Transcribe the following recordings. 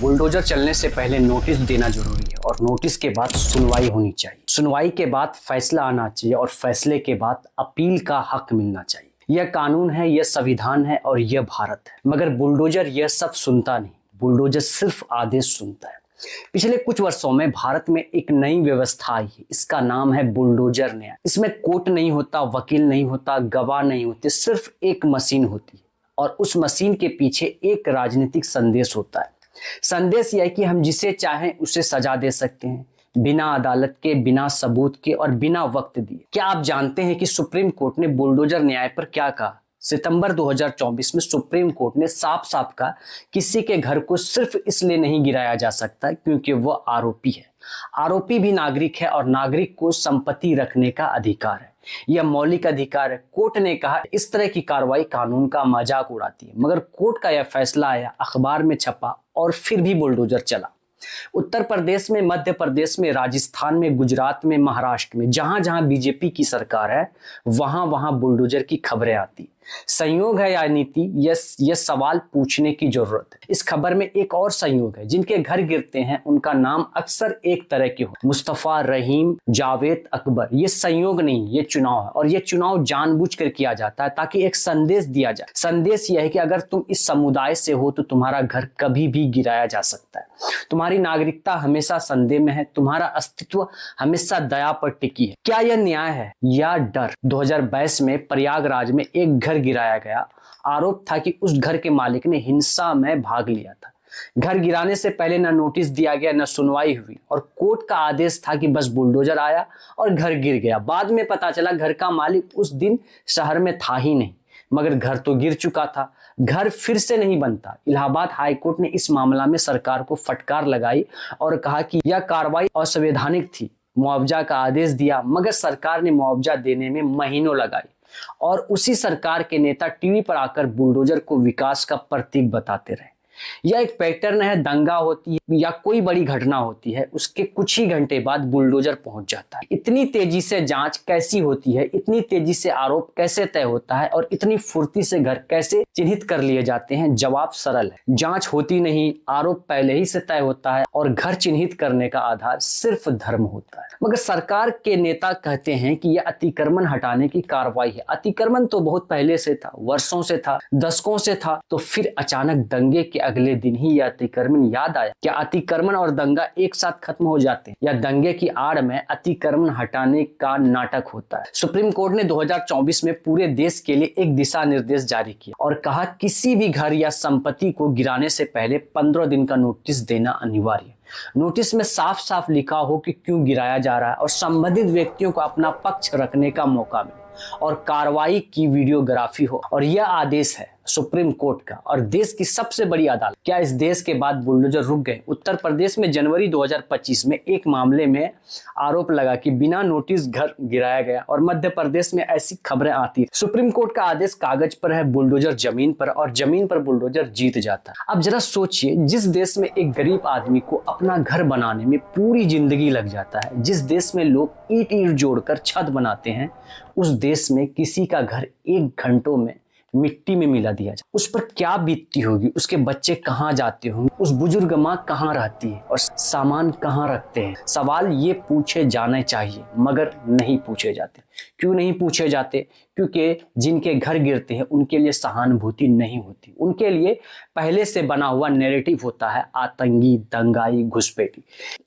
Bulldozer चलने से पहले नोटिस देना जरूरी है और नोटिस के बाद सुनवाई होनी चाहिए। सुनवाई के बाद फैसला आना चाहिए और फैसले के बाद अपील का हक मिलना चाहिए। यह कानून है, यह संविधान है और यह भारत है। मगर बुलडोजर यह सब सुनता नहीं, बुलडोजर सिर्फ आदेश सुनता है। पिछले कुछ वर्षों में भारत में एक नई व्यवस्था आई है, इसका नाम है बुलडोजर न्याय। इसमें कोर्ट नहीं होता, वकील नहीं होता, गवाह नहीं होते, सिर्फ एक मशीन होती है और उस मशीन के पीछे एक राजनीतिक संदेश होता है। संदेश यह है कि हम जिसे चाहें उसे सजा दे सकते हैं, बिना अदालत के, बिना सबूत के और बिना वक्त दिए। क्या आप जानते हैं कि सुप्रीम कोर्ट ने बुलडोजर न्याय पर क्या कहा? सितंबर 2024 में सुप्रीम कोर्ट ने साफ साफ कहा, किसी के घर को सिर्फ इसलिए नहीं गिराया जा सकता क्योंकि वह आरोपी है। आरोपी भी नागरिक है और नागरिक को संपत्ति रखने का अधिकार है, यह मौलिक अधिकार है। कोर्ट ने कहा इस तरह की कार्रवाई कानून का मजाक उड़ाती है। मगर कोर्ट का यह फैसला आया, अखबार में छपा और फिर भी बुलडोजर चला। उत्तर प्रदेश में, मध्य प्रदेश में, राजस्थान में, गुजरात में, महाराष्ट्र में, जहां जहां बीजेपी की सरकार है वहां वहां बुलडोजर की खबरें आती। संयोग है या नीति, यह सवाल पूछने की जरूरत है। इस खबर में एक और संयोग है, जिनके घर गिरते हैं उनका नाम अक्सर एक तरह के हो, मुस्तफा, रहीम, जावेद, अकबर। ये संयोग नहीं, ये चुनाव है और ये चुनाव जानबूझकर किया जाता है ताकि एक संदेश दिया जाए। संदेश यह है कि अगर तुम इस समुदाय से हो तो तुम्हारा घर कभी भी गिराया जा सकता है। तुम्हारी नागरिकता हमेशा संदेह में है, तुम्हारा अस्तित्व हमेशा दया पर टिकी है। क्या यह न्याय है या डर? 2022 में प्रयागराज में एक घर गिराया गया। आरोप था कि उस घर के मालिक ने हिंसा में भाग लिया था। घर गिराने से पहले न नोटिस दिया गया, न सुनवाई हुई और कोर्ट का आदेश था कि बस बुलडोजर आया और घर गिर गया। बाद में पता चला घर का मालिक उस दिन शहर में था ही नहीं, मगर घर तो गिर चुका था। घर फिर से नहीं बनता। इलाहाबाद हाई कोर्ट ने इस मामला में सरकार को फटकार लगाई और कहा कि यह कार्रवाई असंवैधानिक थी। मुआवजा का आदेश दिया, मगर सरकार ने मुआवजा देने में महीनों लगाई और उसी सरकार के नेता टीवी पर आकर बुलडोजर को विकास का प्रतीक बताते रहे। यह एक पैटर्न है, दंगा होती है या कोई बड़ी घटना होती है, उसके कुछ ही घंटे बाद बुलडोजर पहुंच जाता है। इतनी तेजी से जांच कैसी होती है, इतनी तेजी से आरोप कैसे तय होता है और इतनी फुर्ती से घर कैसे चिन्हित कर लिए जाते हैं? जवाब सरल है, जांच होती नहीं, आरोप पहले ही से तय होता है और घर चिन्हित करने का आधार सिर्फ धर्म होता है। मगर सरकार के नेता कहते हैं कि यह अतिक्रमण हटाने की कार्रवाई है। अतिक्रमण तो बहुत पहले से था, वर्षों से था, दशकों से था, तो फिर अचानक दंगे के अगले दिन ही यह अतिक्रमण याद आया? क्या अतिक्रमण और दंगा एक साथ खत्म हो जाते हैं या दंगे की आड़ में अतिक्रमण हटाने का नाटक होता है? सुप्रीम कोर्ट ने 2024 में पूरे देश के लिए एक दिशा निर्देश जारी किया और कहा किसी भी घर या संपत्ति को गिराने से पहले 15 दिन का नोटिस देना अनिवार्य। नोटिस में साफ साफ लिखा हो कि क्यों गिराया जा रहा है और संबंधित व्यक्तियों को अपना पक्ष रखने का मौका मिले और कार्रवाई की वीडियोग्राफी हो। और यह आदेश है सुप्रीम कोर्ट का और देश की सबसे बड़ी अदालत। क्या इस देश के बाद बुलडोजर रुक गए? उत्तर प्रदेश में जनवरी 2025 में एक मामले में आरोप लगा कि बिना नोटिस घर गिराया गया और मध्य प्रदेश में ऐसी खबरें आती। सुप्रीम कोर्ट का आदेश कागज पर है, बुलडोजर जमीन पर, और जमीन पर बुलडोजर जीत जाता है। अब जरा सोचिए, जिस देश में एक गरीब आदमी को अपना घर बनाने में पूरी जिंदगी लग जाता है, जिस देश में लोग ईंट ईंट जोड़कर छत बनाते हैं, उस देश में किसी का घर 1 घंटों में मिट्टी में मिला दिया जाए, उस पर क्या बीतती होगी? उसके बच्चे कहाँ जाते होंगे, उस बुजुर्ग माँ कहाँ रहती है और सामान कहाँ रखते हैं? सवाल ये पूछे जाने चाहिए मगर नहीं पूछे जाते। क्यों नहीं पूछे जाते? क्योंकि जिनके घर गिरते हैं उनके लिए सहानुभूति नहीं होती, उनके लिए पहले से बना हुआ नैरेटिव होता है आतंकी, दंगाई, घुसपैठी।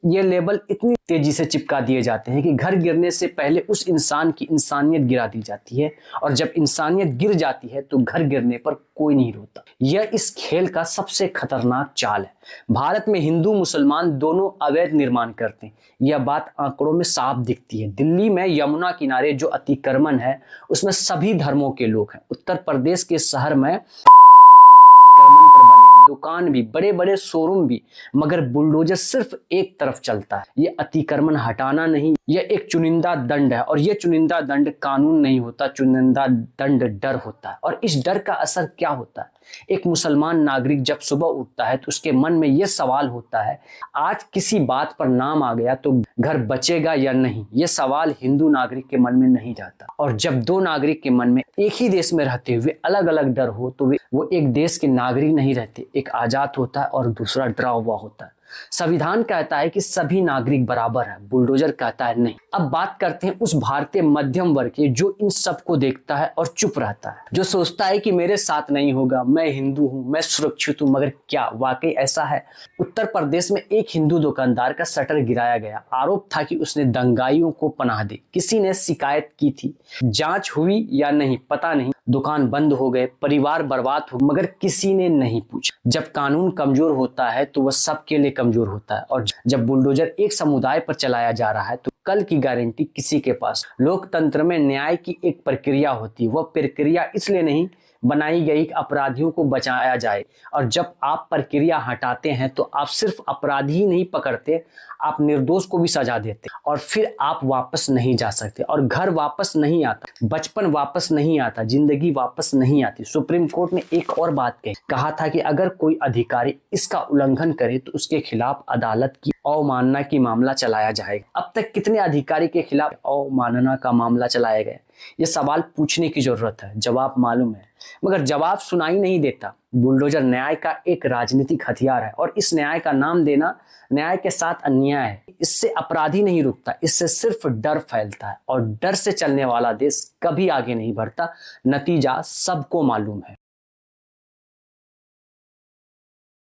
ये लेबल इतनी तेजी से चिपका दिए जाते हैं कि घर गिरने से पहले उस इंसान की इंसानियत गिरा दी जाती है और जब इंसानियत गिर जाती है तो घर गिरने पर कोई नहीं रोता। यह इस खेल का सबसे खतरनाक चाल है। भारत में हिंदू मुसलमान दोनों अवैध निर्माण करते हैं, यह बात आंकड़ों में साफ दिखती है। दिल्ली में यमुना किनारे जो अतिक्रमण है उसमें सभी धर्मों के लोग हैं। उत्तर प्रदेश के शहर में अतिक्रमण पर बने दुकान भी, बड़े बड़े शोरूम भी, मगर बुलडोजर सिर्फ एक तरफ चलता है। यह अतिक्रमण हटाना नहीं, यह एक चुनिंदा दंड है और यह चुनिंदा दंड कानून नहीं होता, चुनिंदा दंड डर होता है। और इस डर का असर क्या होता है? एक मुसलमान नागरिक जब सुबह उठता है तो उसके मन में यह सवाल होता है, आज किसी बात पर नाम आ गया तो घर बचेगा या नहीं। यह सवाल हिंदू नागरिक के मन में नहीं जाता। और जब दो नागरिक के मन में एक ही देश में रहते हुए अलग अलग डर हो तो वो एक देश के नागरिक नहीं रहते। एक आजाद होता है और दूसरा डरा हुआ होता है। संविधान कहता है कि सभी नागरिक बराबर है, बुलडोजर कहता है नहीं। अब बात करते हैं उस भारतीय मध्यम वर्ग की जो इन सबको देखता है और चुप रहता है, जो सोचता है कि मेरे साथ नहीं होगा, मैं हिंदू हूं, मैं सुरक्षित हूं। मगर क्या वाकई ऐसा है? उत्तर प्रदेश में एक हिंदू दुकानदार का शटर गिराया गया। आरोप था कि उसने दंगाइयों को पनाह दी। किसी ने शिकायत की थी, जांच हुई या नहीं पता नहीं, दुकान बंद हो गए, परिवार बर्बाद हो, मगर किसी ने नहीं पूछा। जब कानून कमजोर होता है तो वह सबके लिए कमजोर होता है। और जब बुलडोजर एक समुदाय पर चलाया जा रहा है तो कल की गारंटी किसी के पास। लोकतंत्र में न्याय की एक प्रक्रिया होती है। वह प्रक्रिया इसलिए नहीं बनाई गई कि अपराधियों को बचाया जाए। और जब आप प्रक्रिया हटाते हैं तो आप सिर्फ अपराधी ही नहीं पकड़ते, आप निर्दोष को भी सजा देते और फिर आप वापस नहीं जा सकते। और घर वापस नहीं आता, बचपन वापस नहीं आता, जिंदगी वापस नहीं आती। सुप्रीम कोर्ट ने एक और बात कहा था कि अगर कोई अधिकारी इसका उल्लंघन करे तो उसके खिलाफ अदालत की अवमानना की मामला चलाया जाएगा। अब तक कितने अधिकारी के खिलाफ अवमानना का मामला चलाया गया? ये सवाल पूछने की जरूरत है, जवाब मालूम है, मगर जवाब सुनाई नहीं देता। बुलडोजर न्याय का एक राजनीतिक हथियार है और इस न्याय का नाम देना न्याय के साथ अन्याय है। इससे अपराधी नहीं रुकता, इससे सिर्फ डर फैलता है और डर से चलने वाला देश कभी आगे नहीं बढ़ता। नतीजा सबको मालूम है।